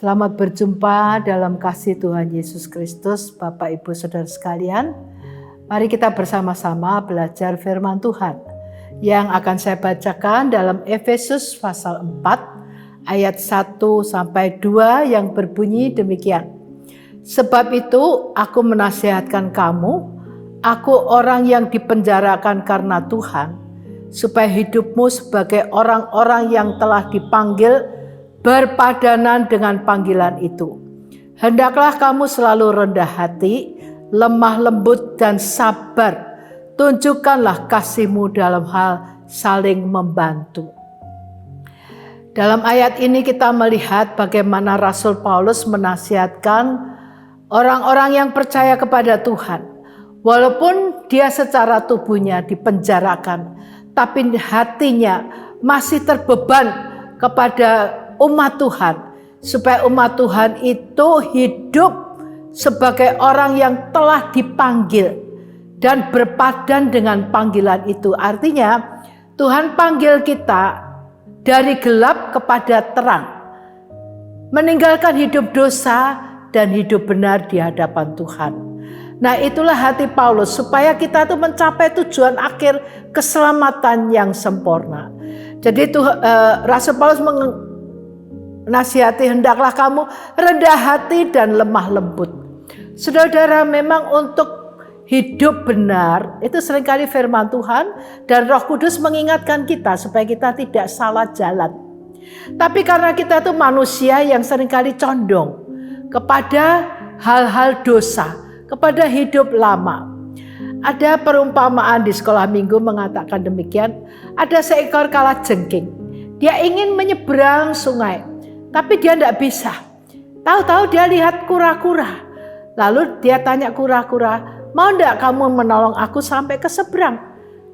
Selamat berjumpa dalam kasih Tuhan Yesus Kristus, Bapak Ibu Saudara sekalian. Mari kita bersama-sama belajar firman Tuhan yang akan saya bacakan dalam Efesus pasal 4 ayat 1 sampai 2 yang berbunyi demikian. Sebab itu aku menasihatkan kamu, aku orang yang dipenjarakan karena Tuhan, supaya hidupmu sebagai orang-orang yang telah dipanggil berpadanan dengan panggilan itu. Hendaklah kamu selalu rendah hati, lemah lembut dan sabar. Tunjukkanlah kasihmu dalam hal saling membantu. Dalam ayat ini kita melihat bagaimana Rasul Paulus menasihatkan orang-orang yang percaya kepada Tuhan. Walaupun dia secara tubuhnya dipenjarakan, tapi hatinya masih terbeban kepada umat Tuhan, supaya umat Tuhan itu hidup sebagai orang yang telah dipanggil dan berpadan dengan panggilan itu. Artinya Tuhan panggil kita dari gelap kepada terang, meninggalkan hidup dosa dan hidup benar di hadapan Tuhan. Nah, itulah hati Paulus supaya kita tuh mencapai tujuan akhir keselamatan yang sempurna. Jadi Rasul Paulus nasihati, hendaklah kamu rendah hati dan lemah lembut. Saudara, memang untuk hidup benar itu seringkali firman Tuhan dan Roh Kudus mengingatkan kita supaya kita tidak salah jalan. Tapi karena kita itu manusia yang seringkali condong kepada hal-hal dosa, kepada hidup lama. Ada perumpamaan di sekolah minggu mengatakan demikian, ada seekor kalajengking. Dia ingin menyeberang sungai, tapi dia tidak bisa. Tahu-tahu dia lihat kura-kura. Lalu dia tanya kura-kura, mau tidak kamu menolong aku sampai ke seberang?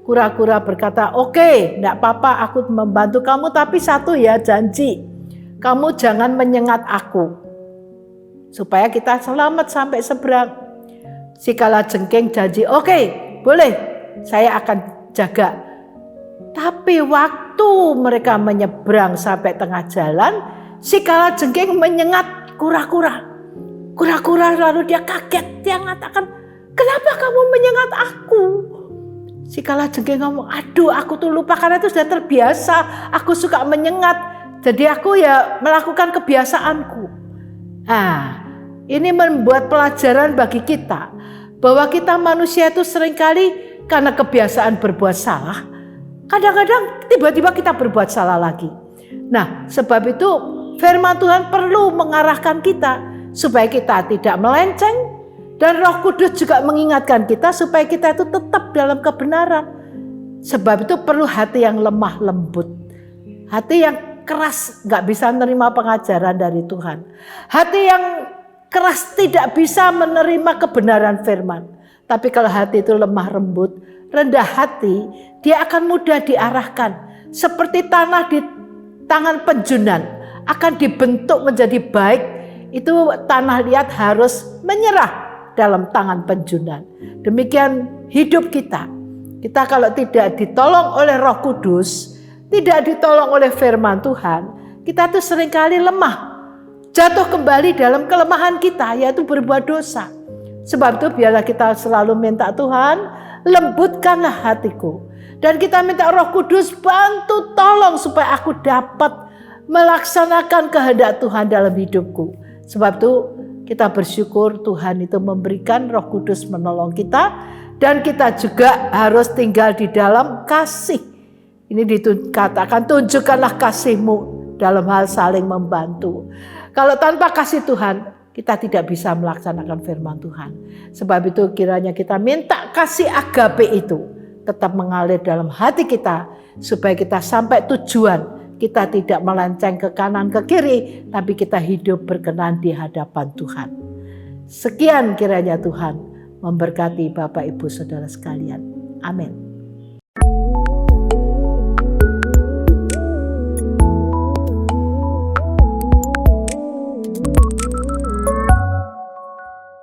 Kura-kura berkata, oke, tidak apa-apa, aku membantu kamu, tapi satu ya, janji. Kamu jangan menyengat aku, supaya kita selamat sampai seberang. Si kalajengking janji, oke, boleh, saya akan jaga. Tapi waktu mereka menyeberang sampai tengah jalan, si kalajengking menyengat kura-kura. Kura-kura lalu dia kaget. Dia mengatakan, kenapa kamu menyengat aku? Si kalajengking ngomong, aduh aku tuh lupa karena itu sudah terbiasa. Aku suka menyengat. Jadi aku ya melakukan kebiasaanku. Nah, ini membuat pelajaran bagi kita. Bahwa kita manusia itu seringkali karena kebiasaan berbuat salah. Kadang-kadang tiba-tiba kita berbuat salah lagi. Nah, sebab itu firman Tuhan perlu mengarahkan kita supaya kita tidak melenceng, dan Roh Kudus juga mengingatkan kita supaya kita itu tetap dalam kebenaran. Sebab itu perlu hati yang lemah lembut, hati yang keras gak bisa menerima pengajaran dari Tuhan, hati yang keras tidak bisa menerima kebenaran firman. Tapi kalau hati itu lemah lembut, rendah hati, dia akan mudah diarahkan seperti tanah di tangan penjunan. Akan dibentuk menjadi baik, itu tanah liat harus menyerah dalam tangan penjunan. Demikian hidup kita. Kita kalau tidak ditolong oleh Roh Kudus, tidak ditolong oleh firman Tuhan, kita tuh seringkali lemah, jatuh kembali dalam kelemahan kita, yaitu berbuat dosa. Sebab itu biarlah kita selalu minta Tuhan, lembutkanlah hatiku. Dan kita minta Roh Kudus bantu tolong supaya aku dapat melaksanakan kehendak Tuhan dalam hidupku. Sebab itu kita bersyukur Tuhan itu memberikan Roh Kudus menolong kita. Dan kita juga harus tinggal di dalam kasih. Ini dikatakan tunjukkanlah kasihmu dalam hal saling membantu. Kalau tanpa kasih Tuhan kita tidak bisa melaksanakan firman Tuhan. Sebab itu kiranya kita minta kasih agape itu tetap mengalir dalam hati kita. Supaya kita sampai tujuan. Kita tidak melenceng ke kanan ke kiri, tapi kita hidup berkenan di hadapan Tuhan. Sekian kiranya Tuhan memberkati Bapak Ibu Saudara sekalian. Amin.